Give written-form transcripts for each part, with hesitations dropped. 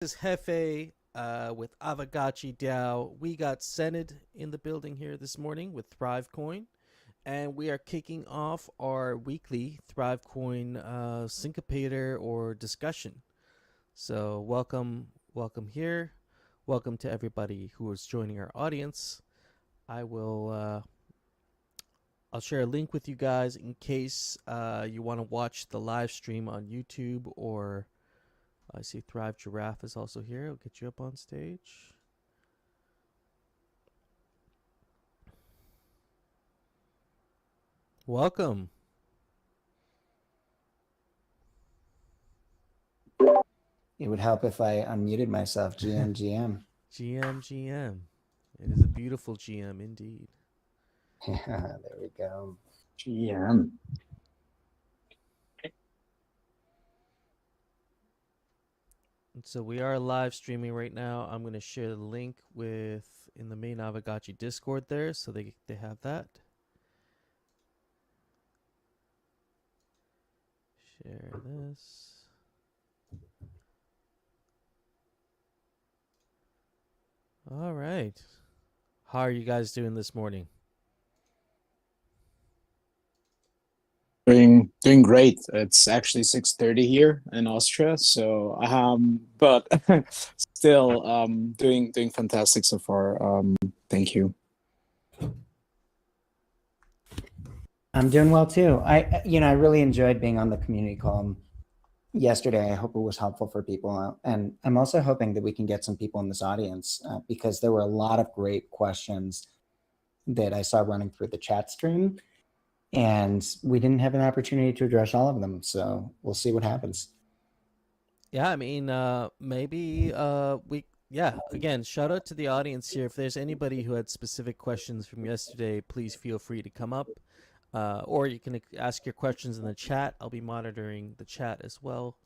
This is Hefe with Aavegotchi DAO. We got Sened in the building here this morning with ThriveCoin, and we are kicking off our weekly ThriveCoin syncopator or discussion. So welcome here. Welcome to everybody who is joining our audience. I'll share a link with you guys in case you want to watch the live stream on YouTube, or I see Thrive Giraffe is also here. I'll get you up on stage. Welcome. It would help if I unmuted myself. GM, GM. GM, GM. It is a beautiful GM indeed. Yeah, there we go. GM. And so we are live streaming right now. I'm going to share the link in the main Aavegotchi Discord there, so they have that. Share this. All right. How are you guys doing this morning? Doing great. It's actually 6:30 here in Austria, so but still doing fantastic so far. Thank you. I'm doing well too. I really enjoyed being on the community call yesterday. I hope it was helpful for people, and I'm also hoping that we can get some people in this audience because there were a lot of great questions that I saw running through the chat stream, and we didn't have an opportunity to address all of them. So we'll see what happens. Yeah, I mean, maybe again, shout out to the audience here. If there's anybody who had specific questions from yesterday, please feel free to come up. Or you can ask your questions in the chat. I'll be monitoring the chat as well.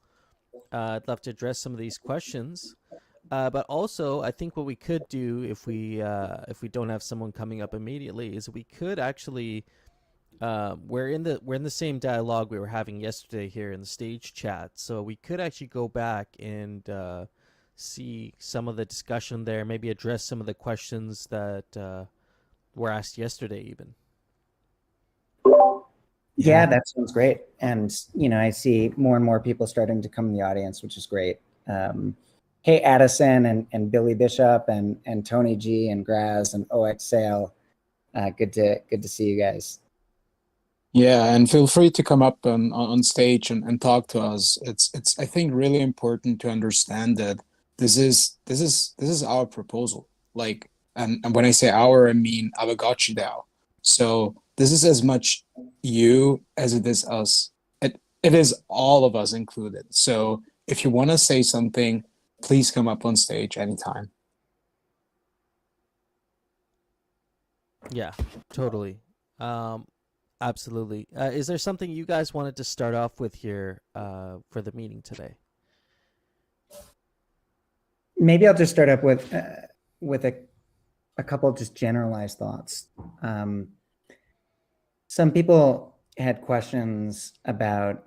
I'd love to address some of these questions. But also, I think what we could do if we don't have someone coming up immediately is we could actually we're in the same dialogue we were having yesterday here in the stage chat, so we could actually go back and see some of the discussion there, maybe address some of the questions that were asked yesterday even. Yeah, that sounds great. And, I see more and more people starting to come in the audience, which is great. Hey, Addison and Billy Bishop and Tony G and Graz and OX Sale. Good to see you guys. Yeah, and feel free to come up on stage and talk to us. It's I think really important to understand that this is our proposal. Like, and when I say our, I mean Aavegotchi DAO. So this is as much you as it is us. It is all of us included. So if you want to say something, please come up on stage anytime. Yeah, totally. Absolutely. Is there something you guys wanted to start off with here for the meeting today? Maybe I'll just start up with a couple of just generalized thoughts. Some people had questions about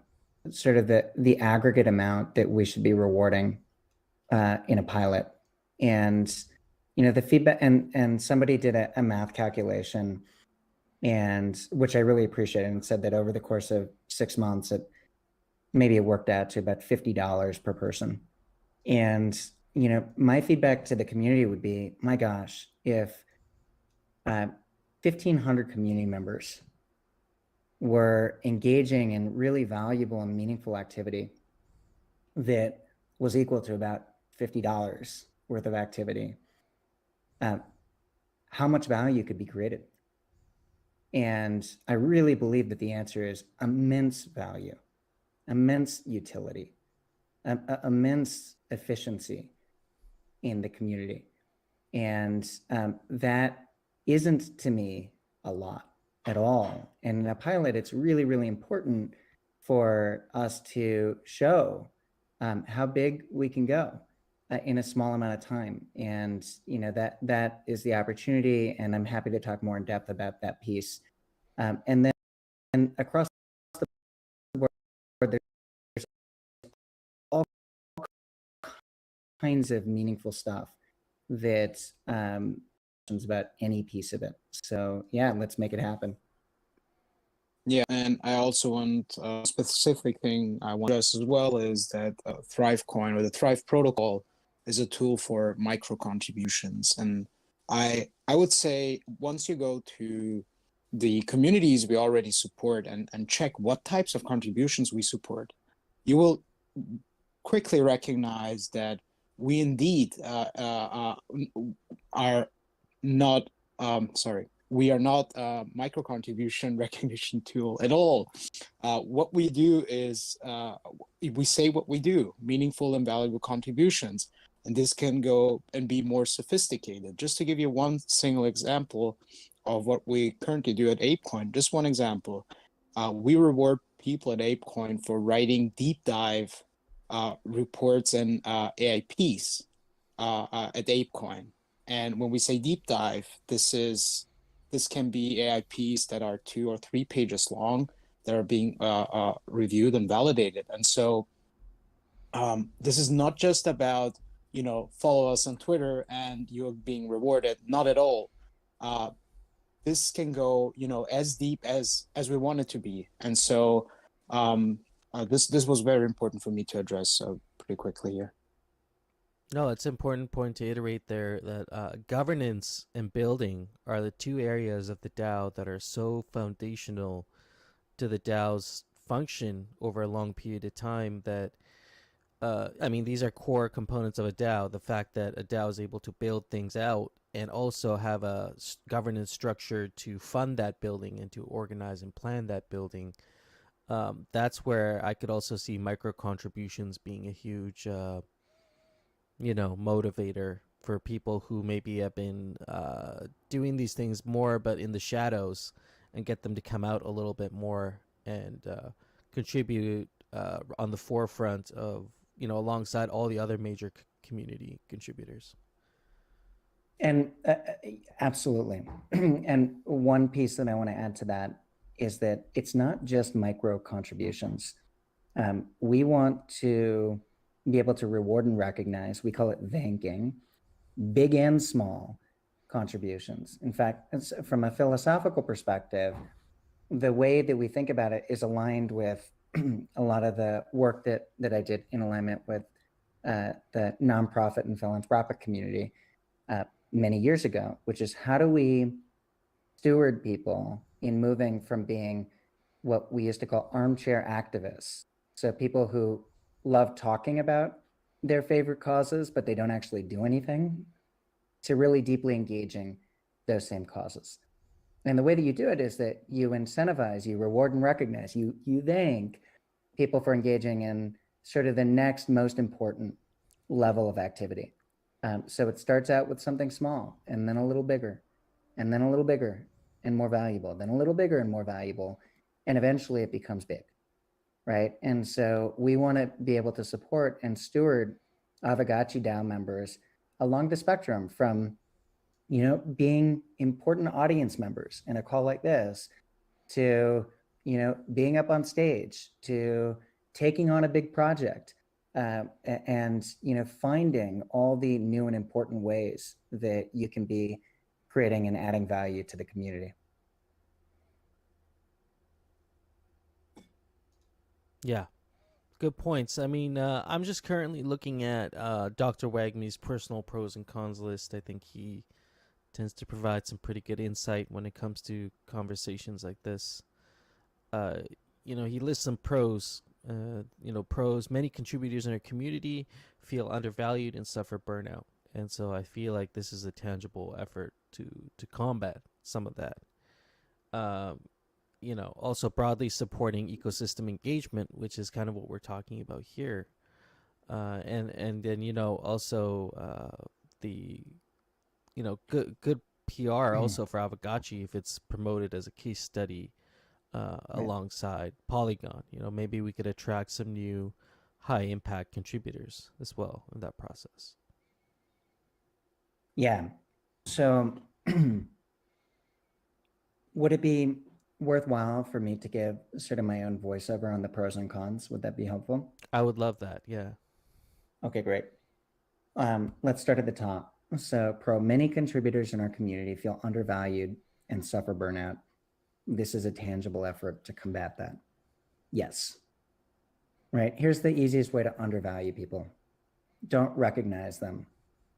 sort of the aggregate amount that we should be rewarding in a pilot. And, the feedback, and somebody did a math calculation, and which I really appreciated, and said that over the course of 6 months, it worked out to about $50 per person. And, my feedback to the community would be, my gosh, if 1,500 community members were engaging in really valuable and meaningful activity that was equal to about $50 worth of activity, how much value could be created? And I really believe that the answer is immense value, immense utility, immense efficiency in the community. And that isn't, to me, a lot at all. And in a pilot, it's really, really important for us to show how big we can go in a small amount of time. And, that is the opportunity. And I'm happy to talk more in depth about that piece. And then across the board, there's all kinds of meaningful stuff that about any piece of it. So yeah, let's make it happen. Yeah, and I also want a specific thing I want to stress as well is that ThriveCoin or the Thrive protocol is a tool for micro contributions. And I would say once you go to the communities we already support and check what types of contributions we support, you will quickly recognize that we indeed are not we are not a micro contribution recognition tool at all. What we do is we say what we do, meaningful and valuable contributions. And this can go and be more sophisticated. Just to give you one single example of what we currently do at Aavegotchi, just one example. We reward people at Aavegotchi for writing deep dive reports and AIPs at Aavegotchi. And when we say deep dive, this can be AIPs that are 2 or 3 pages long that are being reviewed and validated. And so this is not just about, follow us on Twitter and you're being rewarded. Not at all. This can go, as deep as we want it to be. And so this was very important for me to address pretty quickly here. No, it's an important point to iterate there that governance and building are the 2 areas of the DAO that are so foundational to the DAO's function over a long period of time that, these are core components of a DAO. The fact that a DAO is able to build things out and also have a governance structure to fund that building and to organize and plan that building. That's where I could also see micro contributions being a huge motivator for people who maybe have been doing these things more but in the shadows, and get them to come out a little bit more and contribute on the forefront of, alongside all the other major community contributors. And absolutely. And one piece that I want to add to that is that it's not just micro contributions. We want to be able to reward and recognize, we call it thanking, big and small contributions. In fact, from a philosophical perspective, the way that we think about it is aligned with a lot of the work that I did in alignment with the nonprofit and philanthropic community many years ago, which is how do we steward people in moving from being what we used to call armchair activists. So people who love talking about their favorite causes, but they don't actually do anything, to really deeply engaging those same causes. And the way that you do it is that you incentivize, you reward and recognize, you thank people for engaging in sort of the next most important level of activity. So it starts out with something small, and then a little bigger, and then a little bigger and more valuable, then a little bigger and more valuable, and eventually it becomes big, right? And so we want to be able to support and steward Aavegotchi DAO members along the spectrum from, being important audience members in a call like this, to, being up on stage, to taking on a big project, and, finding all the new and important ways that you can be creating and adding value to the community. Yeah, good points. I'm just currently looking at Dr. Wagme's personal pros and cons list. I think he tends to provide some pretty good insight when it comes to conversations like this. He lists some pros. Pros: many contributors in our community feel undervalued and suffer burnout. And so I feel like this is a tangible effort to combat some of that. Also broadly supporting ecosystem engagement, which is kind of what we're talking about here. And then, also the, good PR also for Aavegotchi if it's promoted as a case study alongside Polygon. Maybe we could attract some new high impact contributors as well in that process. Yeah. So would it be worthwhile for me to give sort of my own voiceover on the pros and cons? Would that be helpful? I would love that. Yeah. Okay, great. Let's start at the top. So many contributors in our community feel undervalued and suffer burnout. This is a tangible effort to combat that. Yes. Right. Here's the easiest way to undervalue people. Don't recognize them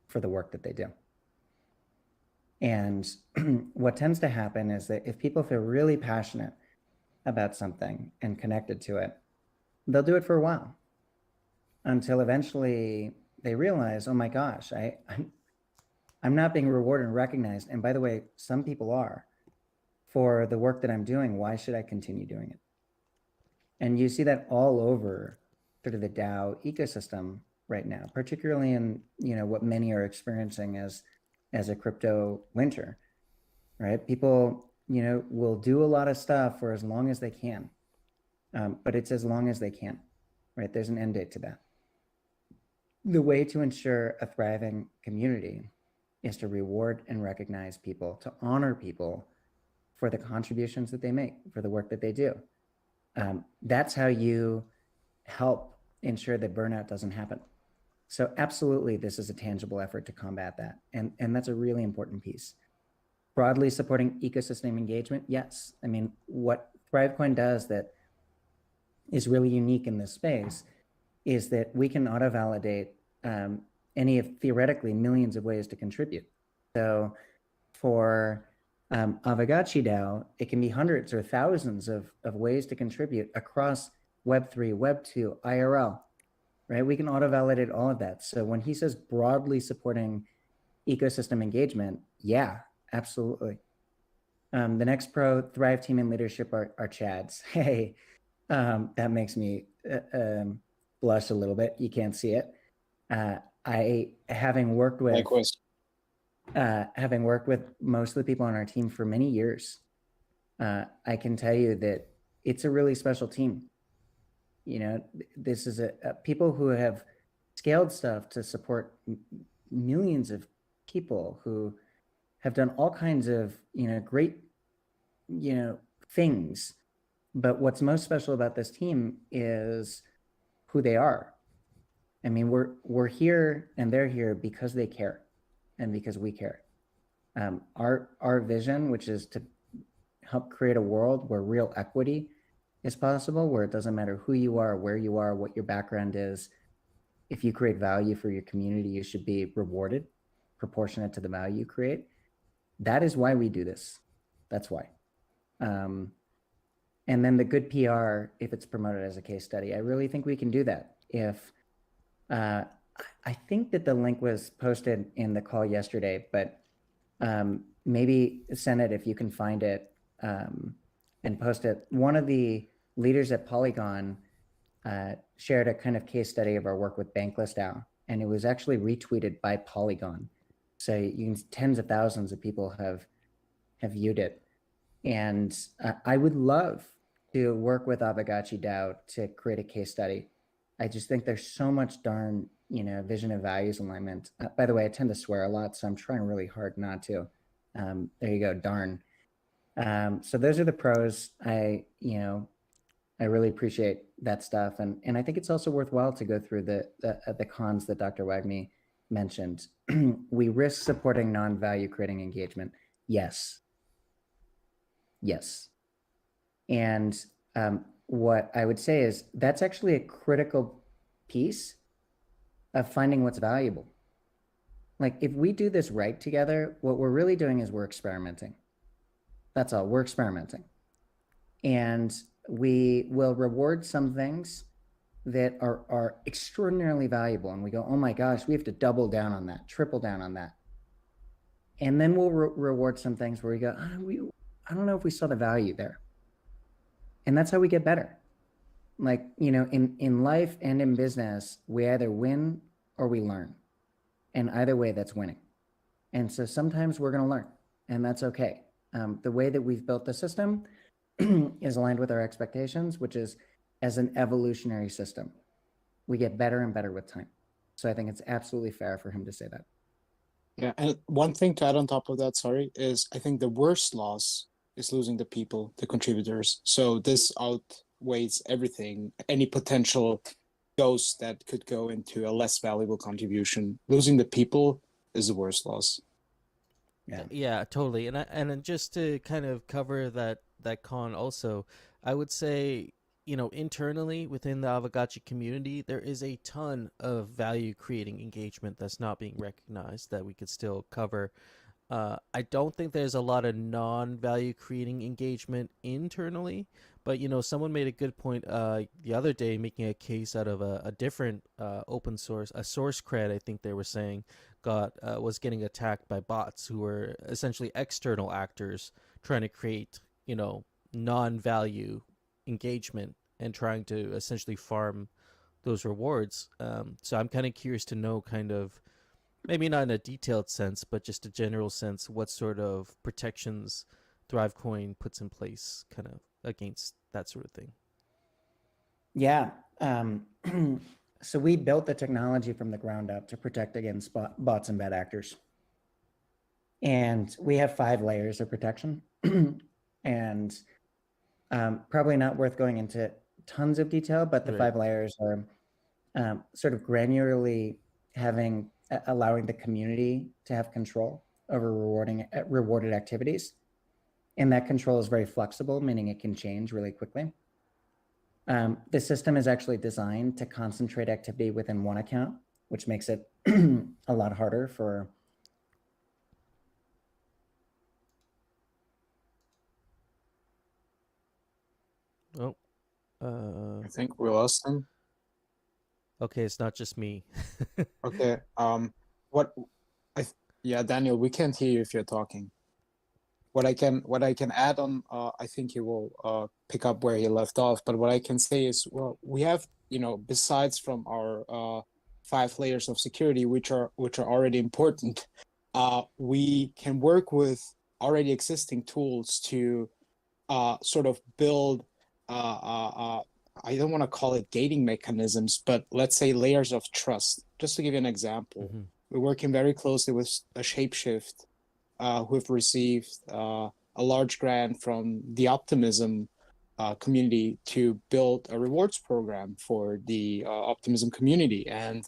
for the work that they do. And what tends to happen is that if people feel really passionate about something and connected to it, they'll do it for a while until eventually they realize, oh my gosh, I'm not being rewarded and recognized. And by the way, some people are for the work that I'm doing. Why should I continue doing it? And you see that all over sort of the DAO ecosystem right now, particularly in, you know, what many are experiencing as a crypto winter, right? People, you know, will do a lot of stuff for as long as they can, but it's as long as they can, right? There's an end date to that. The way to ensure a thriving community is to reward and recognize people, to honor people for the contributions that they make, for the work that they do. That's how you help ensure that burnout doesn't happen. So absolutely, this is a tangible effort to combat that. And that's a really important piece. Broadly supporting ecosystem engagement, yes. I mean, what ThriveCoin does that is really unique in this space is that we can auto-validate any of theoretically millions of ways to contribute. So for Aavegotchi DAO, it can be hundreds or thousands of ways to contribute across Web3, Web2, IRL, right? We can auto-validate all of that. So when he says broadly supporting ecosystem engagement, yeah, absolutely. The next pro Thrive team and leadership are Chads. Hey, that makes me blush a little bit. You can't see it. Having worked with most of the people on our team for many years, I can tell you that it's a really special team. You know, this is a people who have scaled stuff to support millions of people, who have done all kinds of, you know, great, you know, things. But what's most special about this team is who they are. I mean, we're here and they're here because they care and because we care. Our vision, which is to help create a world where real equity is possible, where it doesn't matter who you are, where you are, what your background is. If you create value for your community, you should be rewarded proportionate to the value you create. That is why we do this. That's why. And then the good PR, if it's promoted as a case study, I really think we can do that. If I think that the link was posted in the call yesterday, but maybe send it if you can find it and post it. One of the leaders at Polygon shared a kind of case study of our work with Bankless DAO, and it was actually retweeted by Polygon. So tens of thousands of people have viewed it. And I would love to work with Aavegotchi DAO to create a case study. I just think there's so much darn, you know, vision and values alignment. By the way, I tend to swear a lot, so I'm trying really hard not to. There you go, darn. So those are the pros. I really appreciate that stuff. And I think it's also worthwhile to go through the cons that Dr. Wagme mentioned. We risk supporting non-value creating engagement. Yes. Yes. And what I would say is that's actually a critical piece of finding what's valuable. Like if we do this right together, what we're really doing is we're experimenting. That's all, we're experimenting. And we will reward some things that are extraordinarily valuable. And we go, oh my gosh, we have to double down on that, triple down on that. And then we'll reward some things where we go, I don't know if we saw the value there. And that's how we get better. Like, you know, in life and in business, we either win or we learn. And either way, that's winning. And so sometimes we're going to learn, and that's okay. The way that we've built the system is aligned with our expectations, which is as an evolutionary system. We get better and better with time. So I think it's absolutely fair for him to say that. Yeah, and one thing to add on top of that, sorry, is I think the worst loss is losing the people, the contributors. So this outweighs everything, any potential goes that could go into a less valuable contribution. Losing the people is the worst loss. Yeah. Yeah, totally. And then just to kind of cover that con also, I would say, internally within the Aavegotchi community, there is a ton of value creating engagement that's not being recognized that we could still cover. I don't think there's a lot of non-value creating engagement internally, but someone made a good point the other day, making a case out of a different open source, a source cred. I think they were saying was getting attacked by bots who were essentially external actors trying to create non-value engagement and trying to essentially farm those rewards. So I'm kind of curious to know kind of maybe not in a detailed sense, but just a general sense, what sort of protections ThriveCoin puts in place kind of against that sort of thing. Yeah. So we built the technology from the ground up to protect against bots and bad actors. And we have 5 layers of protection. And probably not worth going into tons of detail, but the Right. 5 layers are sort of granularly allowing the community to have control over rewarded activities. And that control is very flexible, meaning it can change really quickly. The system is actually designed to concentrate activity within one account, which makes it a lot harder for Oh, I think we lost him. okay, it's not just me. Okay. What? Yeah, Daniel, we can't hear you if you're talking. What I can add on, I think he will pick up where he left off. But what I can say is, well, we have, besides from our 5 layers of security, which are already important, we can work with already existing tools to sort of build. I don't want to call it gating mechanisms, but let's say layers of trust. Just to give you an example, we're working very closely with a Shapeshift, who have received a large grant from the Optimism community to build a rewards program for the Optimism community. And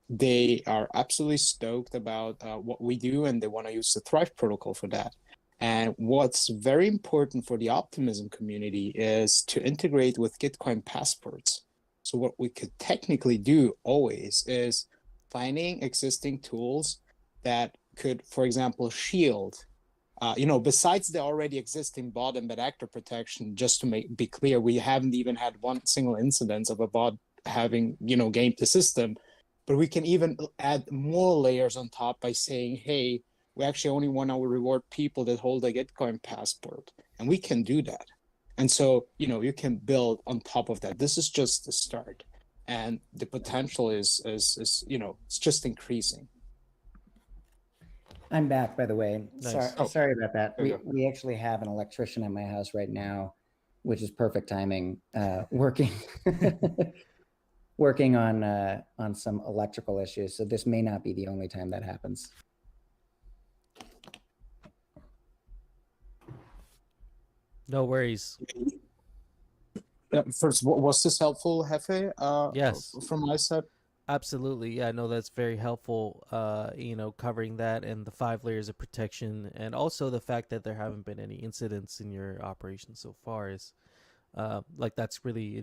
they are absolutely stoked about what we do, and they want to use the Thrive protocol for that. And what's very important for the Optimism community is to integrate with Gitcoin passports. So what we could technically do always is finding existing tools that could, for example, shield, besides the already existing bot and bad actor protection. Just to be clear, we haven't even had one single incidence of a bot having, gamed the system, but we can even add more layers on top by saying, hey, we actually only want to reward people that hold a Gitcoin passport, and we can do that. And so, you can build on top of that. This is just the start, and the potential is it's just increasing. I'm back, by the way. Nice. Sorry about that. There you We actually have an electrician at my house right now, which is perfect timing, working working on some electrical issues. So this may not be the only time that happens. No worries. First, was this helpful, Hefe? Yes. From my side? Absolutely. Yeah, no, that's very helpful, covering that and the 5 layers of protection, and also the fact that there haven't been any incidents in your operation so far is that's really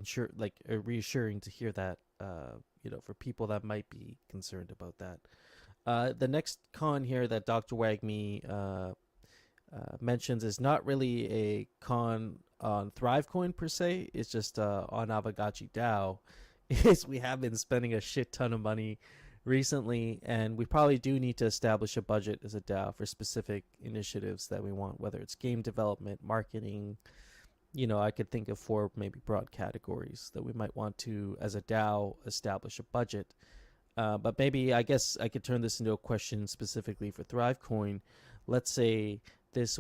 reassuring to hear that, for people that might be concerned about that. The next con here that Dr. Wagme mentions is not really a con on ThriveCoin per se. It's just on Aavegotchi DAO. Is we have been spending a shit ton of money recently, and we probably do need to establish a budget as a DAO for specific initiatives that we want, whether it's game development, marketing. I could think of 4 maybe broad categories that we might want to, as a DAO, establish a budget. But maybe I guess I could turn this into a question specifically for ThriveCoin. Let's say this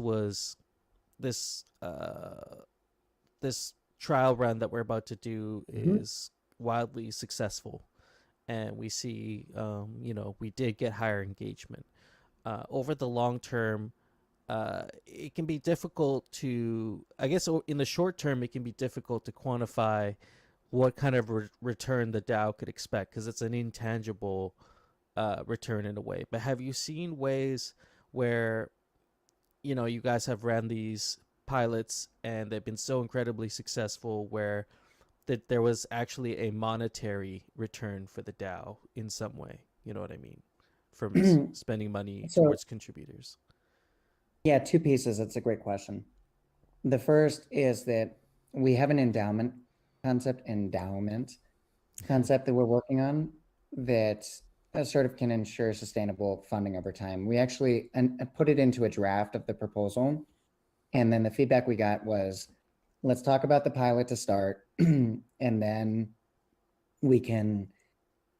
trial run that we're about to do is wildly successful, and we see we did get higher engagement. Over the long term, it can be difficult to, I guess in the short term, it can be difficult to quantify what kind of return the DAO could expect, because it's an intangible return in a way. But have you seen ways where, you guys have ran these pilots and they've been so incredibly successful where that there was actually a monetary return for the DAO in some way? You know what I mean? From spending money So towards contributors. yeah, two pieces. That's a great question. The first is that we have an endowment concept that we're working on that sort of can ensure sustainable funding over time. We actually put it into a draft of the proposal. And then the feedback we got was, let's talk about the pilot to start, and then we can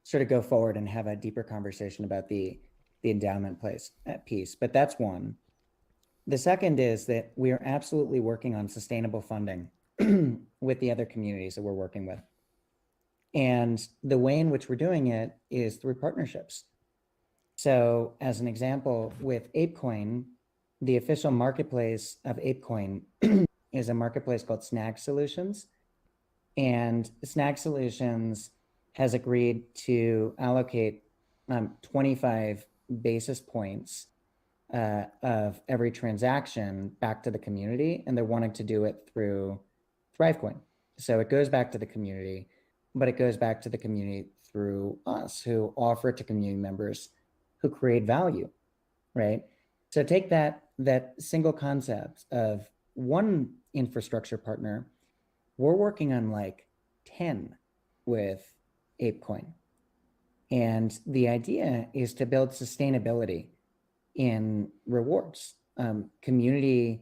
sort of go forward and have a deeper conversation about the endowment piece. But that's one. The second is that we are absolutely working on sustainable funding with the other communities that we're working with. And the way in which we're doing it is through partnerships. So as an example, with ApeCoin, the official marketplace of ApeCoin is a marketplace called Snag Solutions. And Snag Solutions has agreed to allocate 25 basis points of every transaction back to the community, and they're wanting to do it through ThriveCoin. So it goes back to the community, but it goes back to the community through us who offer it to community members who create value, right? So take that single concept of one infrastructure partner. We're working on like 10 with ApeCoin. And the idea is to build sustainability in rewards. Community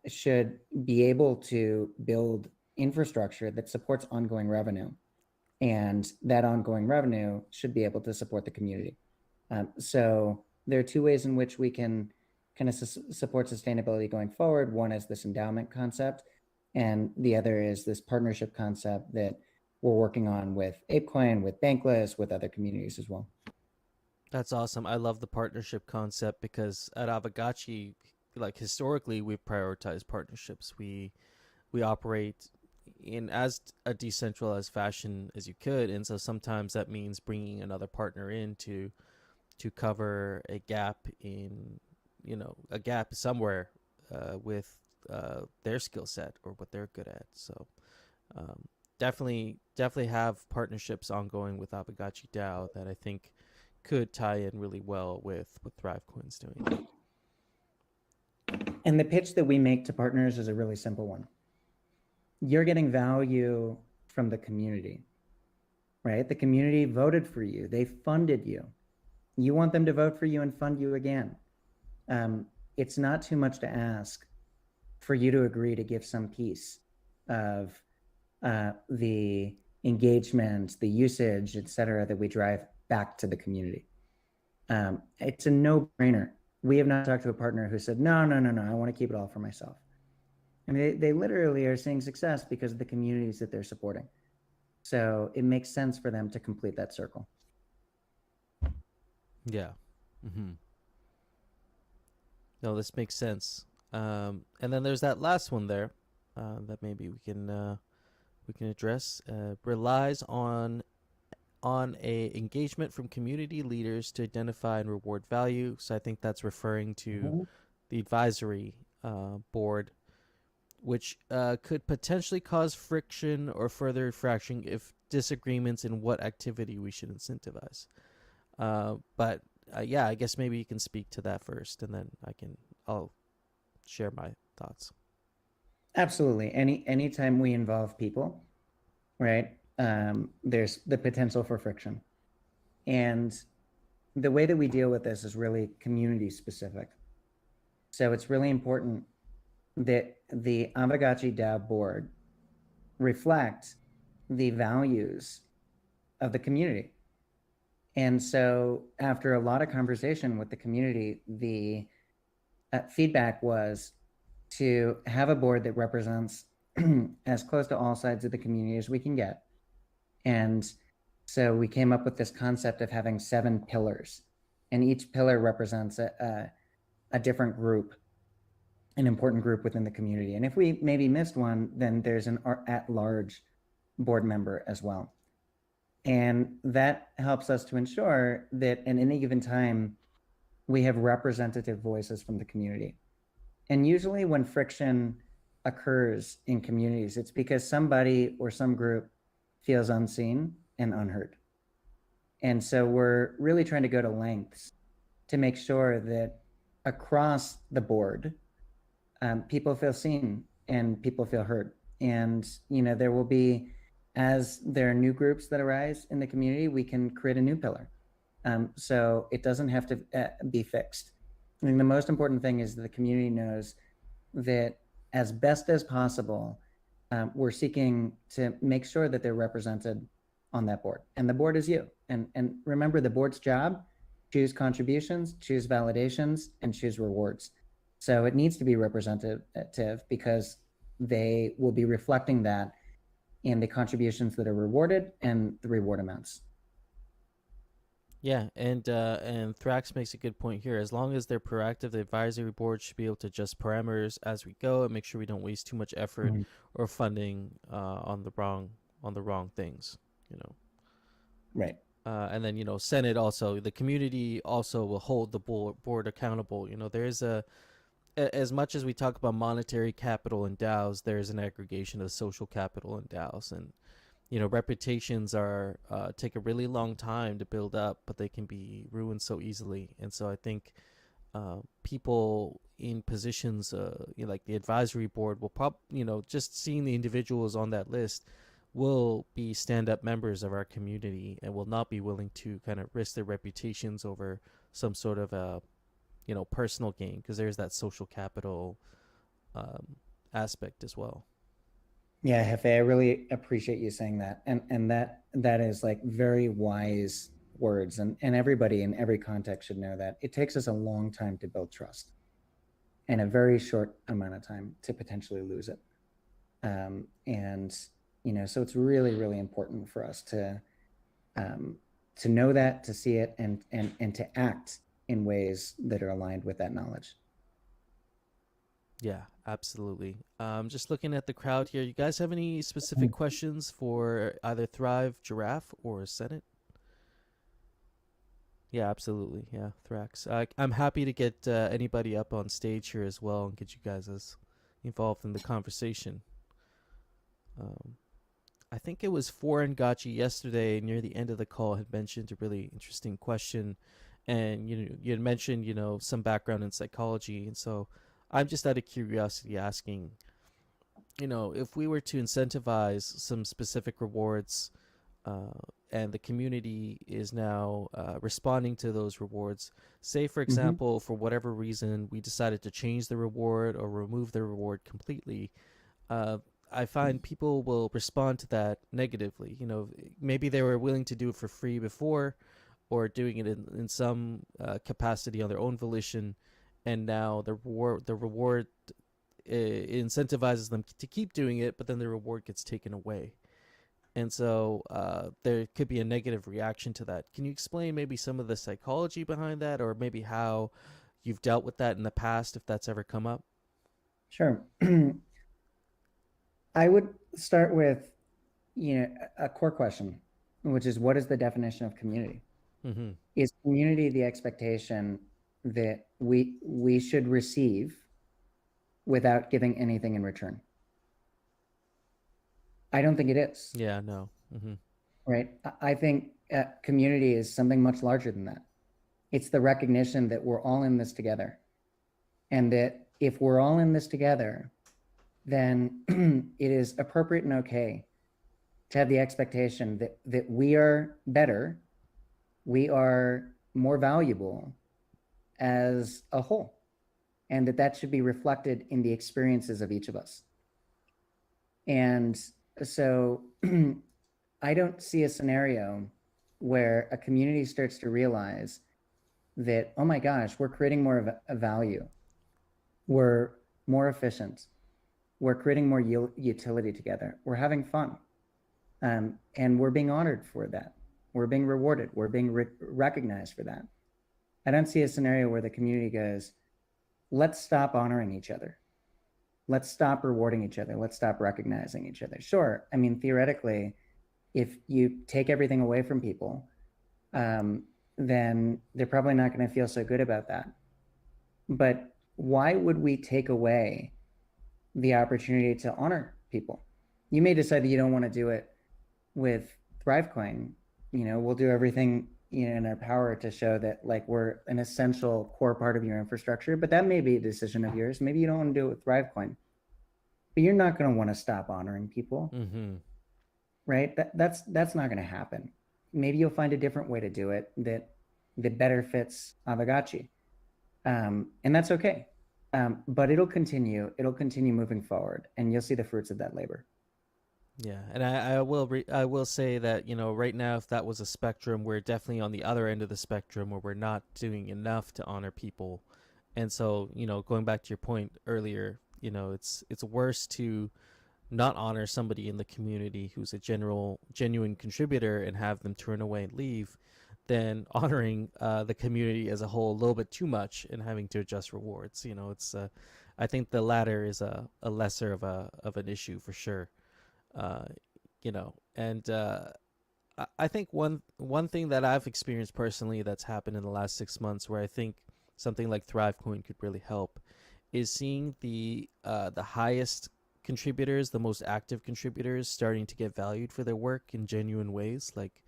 should be able to build infrastructure that supports ongoing revenue. And that ongoing revenue should be able to support the community. So there are two ways in which we can kind of support sustainability going forward. One is this endowment concept, and the other is this partnership concept that we're working on with ApeCoin, with Bankless, with other communities as well. That's awesome. I love the partnership concept because at Aavegotchi, like historically, we've prioritized partnerships. We operate in as a decentralized fashion as you could, and so sometimes that means bringing another partner in to cover a gap in, a gap somewhere with their skill set or what they're good at. So um, definitely have partnerships ongoing with Aavegotchi DAO that I think could tie in really well with what ThriveCoin's doing. And the pitch that we make to partners is a really simple one. You're getting value from the community, right? The community voted for you. They funded you. You want them to vote for you and fund you again. It's not too much to ask for you to agree to give some piece of the engagement, the usage, et cetera, that we drive back to the community. It's a no-brainer. We have not talked to a partner who said, no, I want to keep it all for myself. I mean, they literally are seeing success because of the communities that they're supporting. So it makes sense for them to complete that circle. Yeah. Mm-hmm. No, this makes sense. And then there's that last one there that maybe we can address. Relies on a engagement from community leaders to identify and reward value. So I think that's referring to the advisory board, which could potentially cause friction or further refraction if disagreements in what activity we should incentivize. But yeah, I guess maybe you can speak to that first, and then I'll share my thoughts. Absolutely. Anytime we involve people, right, there's the potential for friction. And the way that we deal with this is really community specific. So it's really important that the Aavegotchi DAO board reflect the values of the community. And so after a lot of conversation with the community, the feedback was to have a board that represents as close to all sides of the community as we can get. And so we came up with this concept of having 7 pillars, and each pillar represents a different group, an important group within the community. And if we maybe missed one, then there's an at-large board member as well. And that helps us to ensure that at any given time, we have representative voices from the community. And usually when friction occurs in communities, it's because somebody or some group feels unseen and unheard. And so we're really trying to go to lengths to make sure that across the board, people feel seen and people feel heard. And, there will be, as there are new groups that arise in the community, we can create a new pillar. So it doesn't have to be fixed. I think the most important thing is that the community knows that as best as possible, we're seeking to make sure that they're represented on that board. And the board is you. And remember, the board's job: choose contributions, choose validations, and choose rewards. So it needs to be representative because they will be reflecting that in the contributions that are rewarded and the reward amounts. Yeah, and Thrax makes a good point here. As long as they're proactive, the advisory board should be able to adjust parameters as we go and make sure we don't waste too much effort or funding on the wrong things. Right. And then Senate also, the community also will hold the board accountable. There's as much as we talk about monetary capital in DAOs, there's an aggregation of social capital in DAOs, and reputations are take a really long time to build up, but they can be ruined so easily. And so I think people in positions like the advisory board will just seeing the individuals on that list will be stand-up members of our community and will not be willing to kind of risk their reputations over some sort of a personal gain, because there's that social capital aspect as well. Yeah, Hefe, I really appreciate you saying that. And that is like very wise words. And everybody in every context should know that. It takes us a long time to build trust and a very short amount of time to potentially lose it. So it's really, really important for us to know that, to see it, and to act in ways that are aligned with that knowledge. Yeah, absolutely. Just looking at the crowd here, you guys have any specific questions for either Thrive, Giraffe, or Senate? Yeah, absolutely. Yeah, Thrax. I'm happy to get anybody up on stage here as well and get you guys as involved in the conversation. I think it was Aavegotchi yesterday near the end of the call had mentioned a really interesting question, and you had mentioned some background in psychology, and so I'm just out of curiosity asking, if we were to incentivize some specific rewards, and the community is now responding to those rewards, say for example, for whatever reason we decided to change the reward or remove the reward completely, I find people will respond to that negatively. Maybe they were willing to do it for free before, or doing it in some capacity on their own volition, and now the reward incentivizes them to keep doing it, but then the reward gets taken away. And so there could be a negative reaction to that. Can you explain maybe some of the psychology behind that, or maybe how you've dealt with that in the past, if that's ever come up? Sure. I would start with, a core question, which is, what is the definition of community? Is community the expectation that we should receive without giving anything in return? I don't think it is. Yeah, no. Right. I think community is something much larger than that. It's the recognition that we're all in this together, and that if we're all in this together, then it is appropriate and okay to have the expectation that we are better, we are more valuable as a whole, and that should be reflected in the experiences of each of us. And so I don't see a scenario where a community starts to realize that, oh my gosh, we're creating more of a value, we're more efficient, we're creating more utility together, we're having fun, and we're being honored for that, we're being rewarded, we're being recognized for that. I don't see a scenario where the community goes, let's stop honoring each other, let's stop rewarding each other. Let's stop recognizing each other. Sure. I mean, theoretically, if you take everything away from people, then they're probably not going to feel so good about that. But why would we take away the opportunity to honor people? You may decide that you don't want to do it with ThriveCoin. We'll do everything in our power to show that like we're an essential core part of your infrastructure, but that may be a decision of yours. Maybe you don't want to do it with ThriveCoin, but you're not going to want to stop honoring people, right? That's not going to happen. Maybe you'll find a different way to do it that better fits Aavegotchi, and that's okay. But it'll continue moving forward, and you'll see the fruits of that labor. Yeah, and I will say that right now, if that was a spectrum, we're definitely on the other end of the spectrum where we're not doing enough to honor people, and so going back to your point earlier, it's worse to not honor somebody in the community who's a genuine contributor and have them turn away and leave, than honoring the community as a whole a little bit too much and having to adjust rewards. It's I think the latter is a lesser of an issue for sure. And I think one thing that I've experienced personally that's happened in the last 6 months where I think something like ThriveCoin could really help is seeing the highest contributors, the most active contributors, starting to get valued for their work in genuine ways. Like,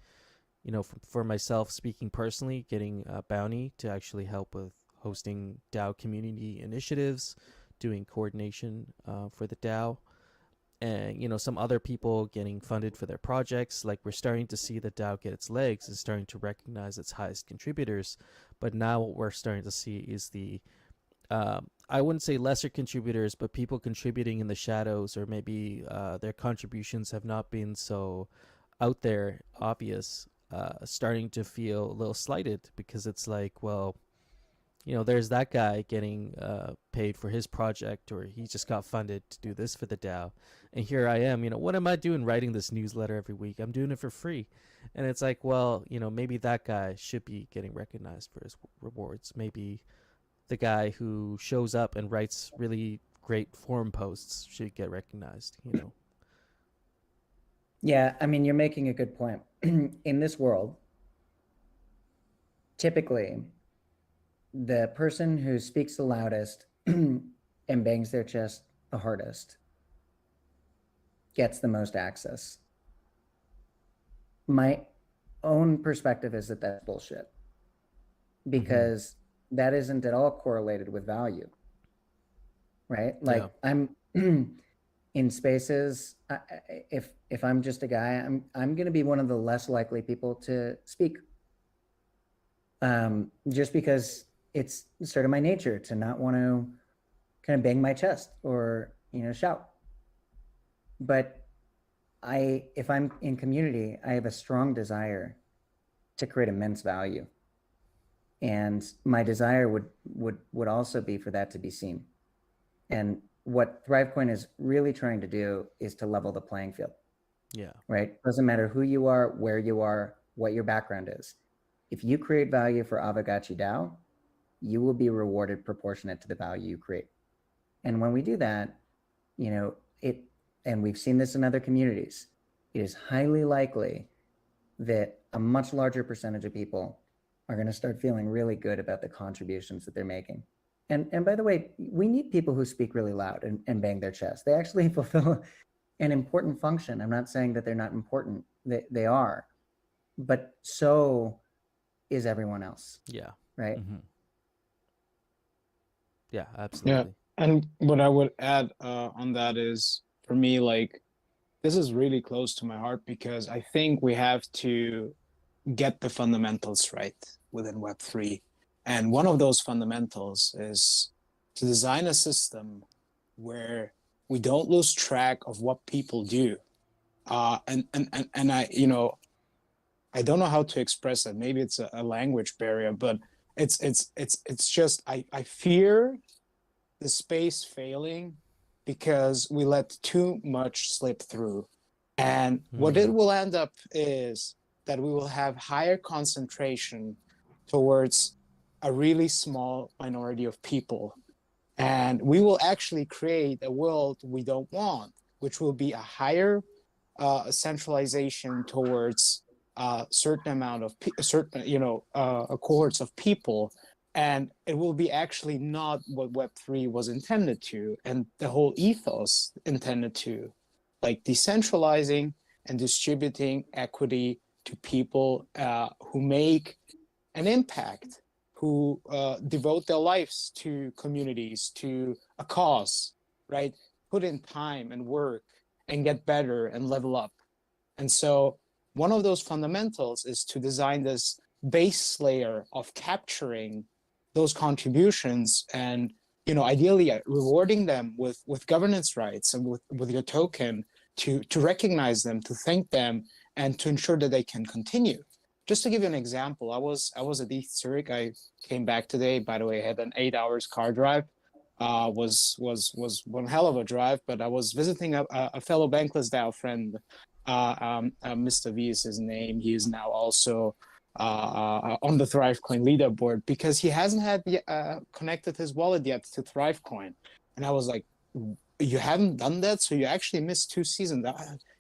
for myself, speaking personally, getting a bounty to actually help with hosting DAO community initiatives, doing coordination for the DAO. And some other people getting funded for their projects. Like, we're starting to see the DAO get its legs, is starting to recognize its highest contributors. But now what we're starting to see is the I wouldn't say lesser contributors, but people contributing in the shadows, or maybe their contributions have not been so out there obvious, starting to feel a little slighted, because it's like, well, there's that guy getting paid for his project, or he just got funded to do this for the DAO. And here I am, what am I doing writing this newsletter every week? I'm doing it for free. And it's like, well, maybe that guy should be getting recognized for his rewards. Maybe the guy who shows up and writes really great forum posts should get recognized. Yeah, I mean, you're making a good point. In this world, typically, the person who speaks the loudest and bangs their chest the hardest gets the most access. My own perspective is that that's bullshit, because that isn't at all correlated with value, right? Like, yeah. I'm in spaces, if I'm just a guy, I'm going to be one of the less likely people to speak, just because it's sort of my nature to not want to kind of bang my chest or shout. But if I'm in community, I have a strong desire to create immense value, and my desire would also be for that to be seen. And what ThriveCoin is really trying to do is to level the playing field. Yeah. Right? Doesn't matter who you are, where you are, what your background is. If you create value for Aavegotchi DAO, you will be rewarded proportionate to the value you create. And when we do that, and we've seen this in other communities, it is highly likely that a much larger percentage of people are going to start feeling really good about the contributions that they're making. And by the way, we need people who speak really loud and bang their chest. They actually fulfill an important function. I'm not saying that they're not important. They are. But so is everyone else. Yeah. Right? Yeah, absolutely. Yeah. And what I would add on that is, for me, like, this is really close to my heart, because I think we have to get the fundamentals right within Web3. And one of those fundamentals is to design a system where we don't lose track of what people do. And I, I don't know how to express it. Maybe it's a language barrier, but it's just, I fear the space failing because we let too much slip through. And what it will end up is that we will have higher concentration towards a really small minority of people. And we will actually create a world we don't want, which will be a higher centralization towards a certain amount of cohorts of people, and it will be actually not what Web3 was intended to, and the whole ethos intended to, like decentralizing and distributing equity to people who make an impact, who devote their lives to communities, to a cause, right? Put in time and work and get better and level up. And so one of those fundamentals is to design this base layer of capturing those contributions and, ideally rewarding them with governance rights and with your token to recognize them, to thank them, and to ensure that they can continue. Just to give you an example, I was at East Zurich. I came back today. By the way, I had an 8 hours car drive. Was one hell of a drive, but I was visiting a fellow Bankless DAO friend. Mr. V is his name. He is now also on the ThriveCoin leaderboard because he hasn't had connected his wallet yet to ThriveCoin. And I was like, you haven't done that? So you actually missed 2 seasons.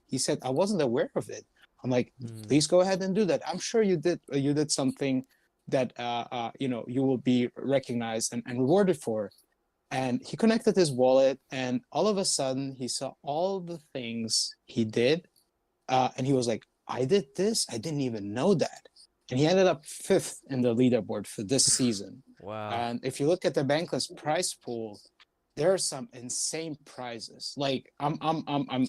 He said, I wasn't aware of it. I'm like, please go ahead and do that. I'm sure you did something that you will be recognized and rewarded for. And he connected his wallet, and all of a sudden he saw all the things he did, and he was like, I did this? I didn't even know that. And he ended up 5th in the leaderboard for this season. Wow. And if you look at the Bankless prize pool, there are some insane prizes. Like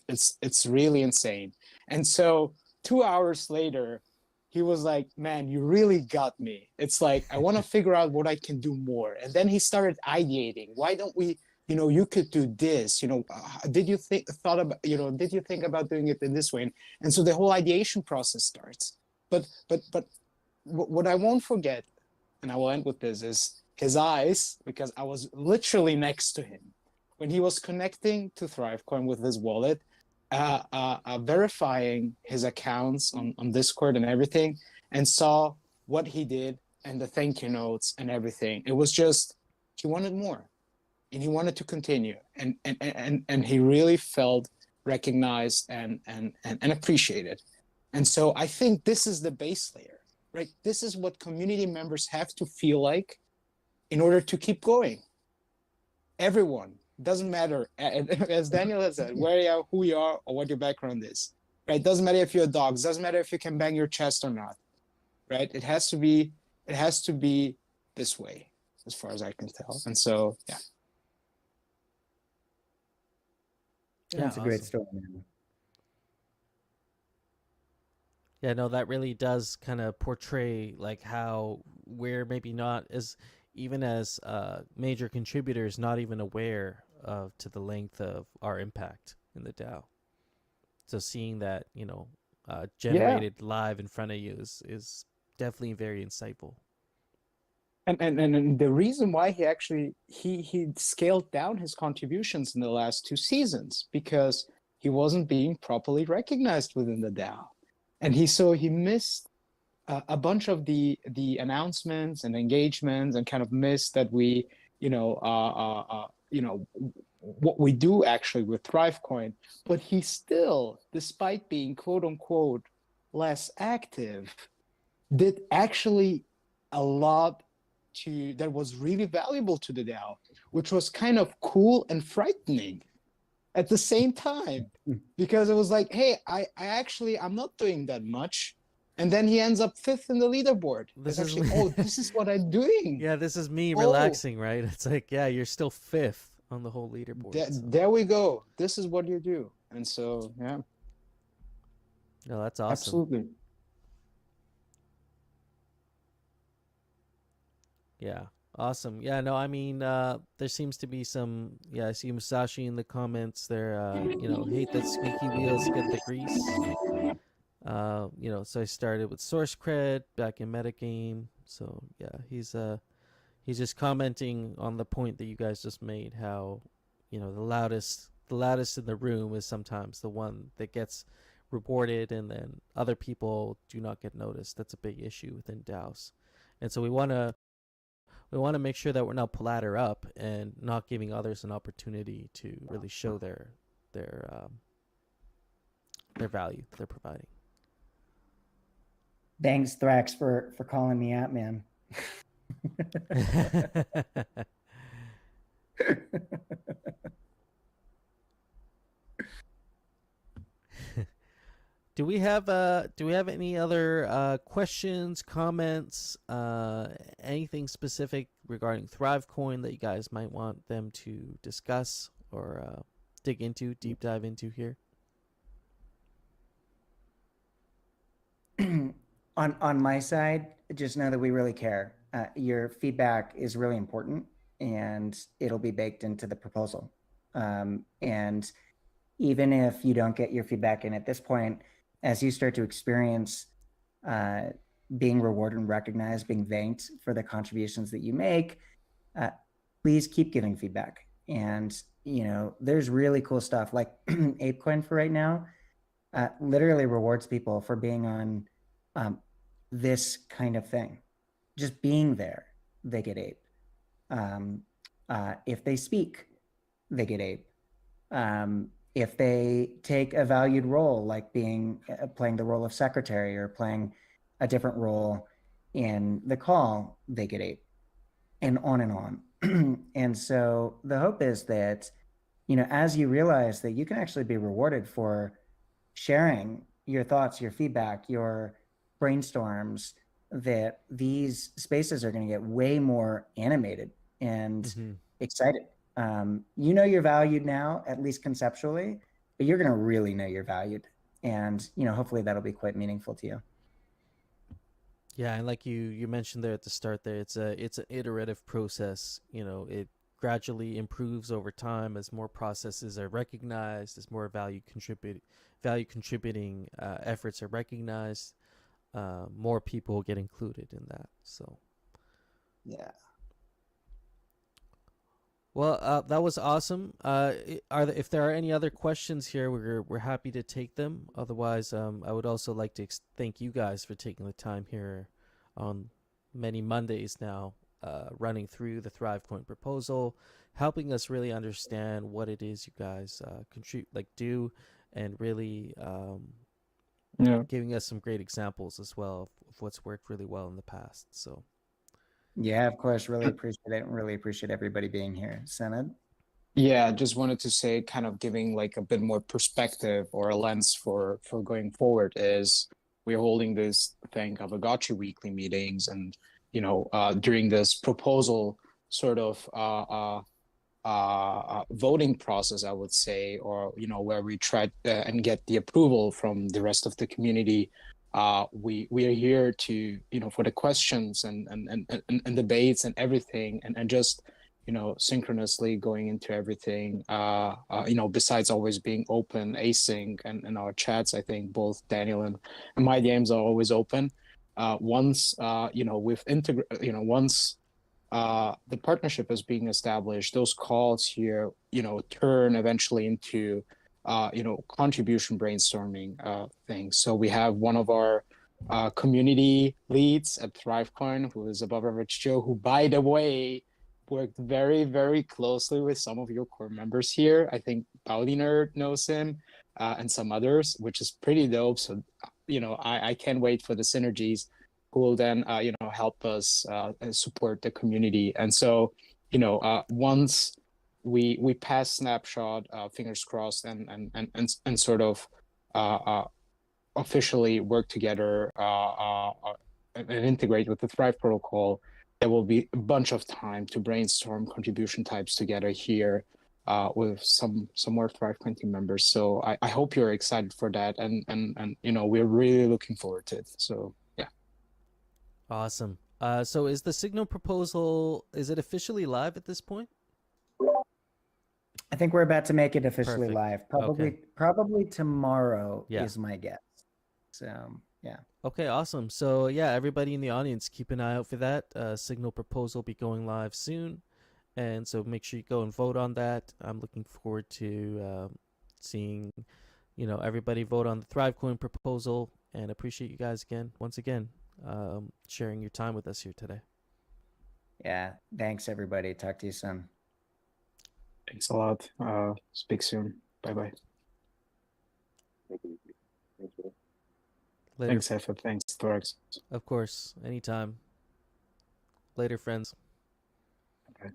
it's really insane. And so 2 hours later, he was like, man, you really got me. It's like, I want to figure out what I can do more. And then he started ideating. Why don't we, you could do this, did you think about doing it in this way? And so the whole ideation process starts. But what I won't forget, and I will end with this, is his eyes, because I was literally next to him when he was connecting to ThriveCoin with his wallet, verifying his accounts on Discord and everything, and saw what he did and the thank you notes and everything. It was just, he wanted more and he wanted to continue, and he really felt recognized and appreciated. And so I think this is the base layer, right? This is what community members have to feel like in order to keep going. Everyone, doesn't matter, as Daniel has said, where you are, who you are, or what your background is, right? Doesn't matter if you're a dog, doesn't matter if you can bang your chest or not, right? It has to be this way, as far as I can tell. And so, yeah. That's a great story, man. Yeah, no, that really does kind of portray like how we're maybe not as, even as major contributors, not even aware of to the length of our impact in the DAO. So seeing that, generated live in front of you is definitely very insightful. And the reason why he actually he scaled down his contributions in the last 2 seasons, because he wasn't being properly recognized within the DAO, and he missed a bunch of the announcements and engagements, and kind of missed that we what we do actually with ThriveCoin. But he still, despite being quote unquote less active, did actually a lot that was really valuable to the DAO, which was kind of cool and frightening at the same time, because it was like, hey, I'm not doing that much. And then he ends up 5th in the leaderboard. This is what I'm doing. Yeah, this is me relaxing, right? It's like, yeah, you're still 5th on the whole leaderboard. There we go. This is what you do. And so, yeah. No, that's awesome. Absolutely. Yeah. Awesome. Yeah, no, I mean, there seems to be some, I see Musashi in the comments there, hate that squeaky wheels get the grease. So I started with source cred back in metagame. So yeah, he's just commenting on the point that you guys just made, how, the loudest in the room is sometimes the one that gets rewarded, and then other people do not get noticed. That's a big issue within DAOs. And so we want to we want to make sure that we're not pull ladder up and not giving others an opportunity to really show their value that they're providing. Thanks, Thrax, for calling me out, man. Do we have any other questions, comments, anything specific regarding ThriveCoin that you guys might want them to discuss or dig into, deep dive into here? On my side, just know that we really care. Your feedback is really important, and it'll be baked into the proposal. And even if you don't get your feedback in at this point, as you start to experience being rewarded and recognized, being thanked for the contributions that you make, please keep giving feedback. And there's really cool stuff like Apecoin for right now. Literally rewards people for being on this kind of thing. Just being there, they get ape. If they speak, they get ape. If they take a valued role, like playing the role of secretary or playing a different role in the call, they get ape, and on and on. And so the hope is that, as you realize that you can actually be rewarded for sharing your thoughts, your feedback, your brainstorms, that these spaces are going to get way more animated and excited. You're valued now, at least conceptually, but you're going to really know you're valued. And, hopefully that'll be quite meaningful to you. Yeah, and like you mentioned there at the start there, it's an iterative process. It gradually improves over time as more processes are recognized, as more value contributing efforts are recognized. More people get included in that. So, yeah. Well, that was awesome. If there are any other questions here, we're happy to take them. Otherwise, I would also like to thank you guys for taking the time here on many Mondays now, running through the ThriveCoin proposal, helping us really understand what it is you guys do, and really giving us some great examples as well of what's worked really well in the past. So. Yeah, of course. Really appreciate it. Really appreciate everybody being here. Senad? Yeah, just wanted to say, kind of giving like a bit more perspective or a lens for going forward, is we're holding this thing Aavegotchi weekly meetings, and during this proposal sort of voting process, I would say, or where we try and get the approval from the rest of the community. We are here to for the questions and debates and everything, and just synchronously going into everything. Besides always being open, async, and in our chats, I think both Daniel and my games are always open. Once once the partnership is being established, those calls here turn eventually into contribution brainstorming things. So we have one of our community leads at ThriveCoin, who is Above Average Joe, who, by the way, worked very, very closely with some of your core members here. I think Pauli Nerd knows him, and some others, which is pretty dope. So, I can't wait for the synergies, who will then, help us support the community. And so, once we pass snapshot, fingers crossed, and sort of officially work together and integrate with the Thrive protocol, there will be a bunch of time to brainstorm contribution types together here with some more ThriveCoin team members. So I hope you're excited for that, and we're really looking forward to it. So yeah. Awesome. So is the Signal proposal, is it officially live at this point? I think we're about to make it officially Perfect. live. Probably tomorrow Yeah. is my guess. So yeah. Okay, awesome. So yeah, everybody in the audience, keep an eye out for that. Signal proposal will be going live soon, and so make sure you go and vote on that. I'm looking forward to seeing everybody vote on the ThriveCoin proposal, and appreciate you guys once again sharing your time with us here today. Yeah. Thanks, everybody. Talk to you soon. Thanks a lot. Speak soon. Bye bye. Later. Thanks, Efa. Thanks, Thorax. Of course, anytime. Later, friends. Okay.